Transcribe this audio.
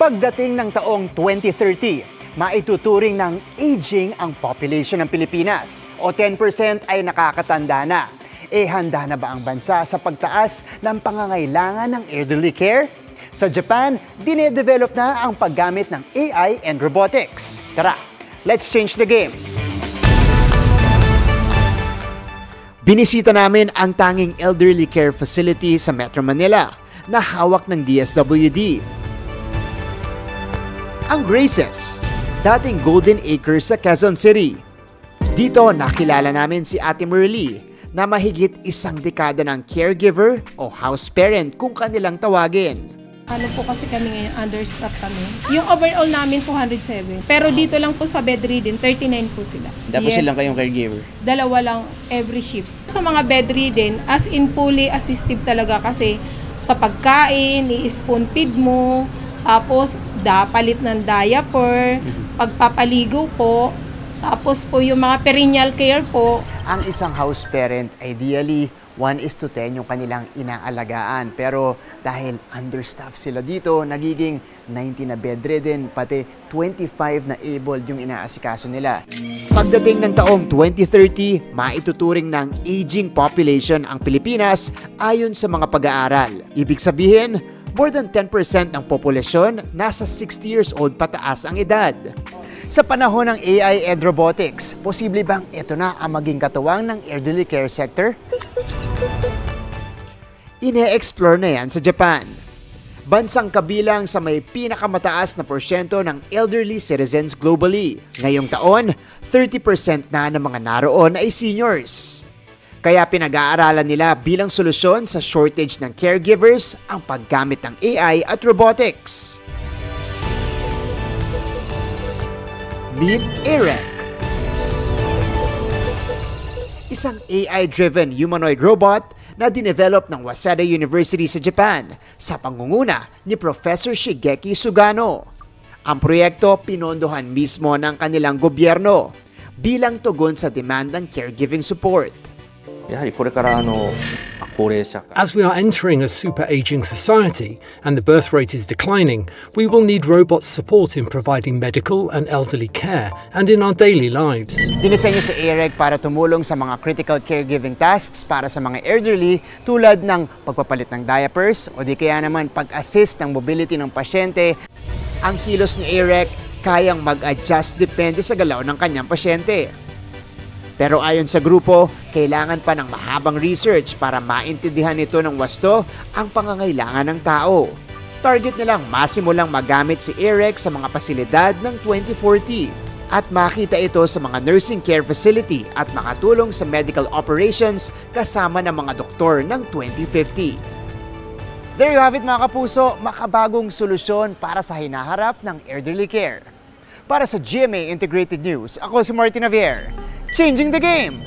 Pagdating ng taong 2030, maituturing ng aging ang population ng Pilipinas o 10% ay nakakatanda na. Handa na ba ang bansa sa pagtaas ng pangangailangan ng elderly care? Sa Japan, dinedevelop na ang paggamit ng AI and robotics. Tara, let's change the game! Binisita namin ang tanging elderly care facility sa Metro Manila na hawak ng DSWD. Ang Graces, dating Golden Acres sa Quezon City. Dito nakilala namin si Ate Merly na mahigit isang dekada ng caregiver o house parent kung kanilang tawagin. Ano po kasi kami ngayon, understaffed kami. Yung overall namin 207. Pero dito lang po sa bedridden, 39 po sila. Tapos silang kayong caregiver? Dalawa lang every shift. Sa mga bedridden, as in fully assistive talaga kasi sa pagkain, i-spoon feed mo, tapos palit ng diaper, pagpapaligo po, tapos po yung mga perennial care po. Ang isang house parent, ideally, 1:10 yung kanilang inaalagaan. Pero dahil understaffed sila dito, nagiging 90 na bedridden, pati 25 na able yung inaasikaso nila. Pagdating ng taong 2030, maituturing ng aging population ang Pilipinas ayon sa mga pag-aaral. Ibig sabihin, more than 10% ng populasyon nasa 60 years old pataas ang edad. Sa panahon ng AI and robotics, posible bang ito na ang maging katuwang ng elderly care sector? Ine-explore na yan sa Japan. Bansang kabilang sa may pinakamataas na porsyento ng elderly citizens globally. Ngayong taon, 30% na ng mga naroon ay seniors. Kaya pinag-aaralan nila bilang solusyon sa shortage ng caregivers ang paggamit ng AI at robotics. Meet Eric. Isang AI-driven humanoid robot na dinevelop ng Waseda University sa Japan sa pangunguna ni Professor Shigeki Sugano. Ang proyekto pinondohan mismo ng kanilang gobyerno bilang tugon sa demand ng caregiving support. As we are entering a super-aging society and the birth rate is declining, we will need robots' support in providing medical and elderly care and in our daily lives. Dinisenyo si Eric para tumulong sa mga critical caregiving tasks para sa mga elderly tulad ng pagpapalit ng diapers o di kaya naman pag-assist ng mobility ng pasyente. Ang kilos ni Eric kayang mag-adjust depende sa galaw ng kanyang pasyente. Pero ayon sa grupo, kailangan pa ng mahabang research para maintindihan nito ng wasto ang pangangailangan ng tao. Target nilang masimulang magamit si Eric sa mga pasilidad ng 2040 at makita ito sa mga nursing care facility at makatulong sa medical operations kasama ng mga doktor ng 2050. There you have it mga kapuso, makabagong solusyon para sa hinaharap ng elderly care. Para sa GMA Integrated News, ako si Martin Javier. Changing the game!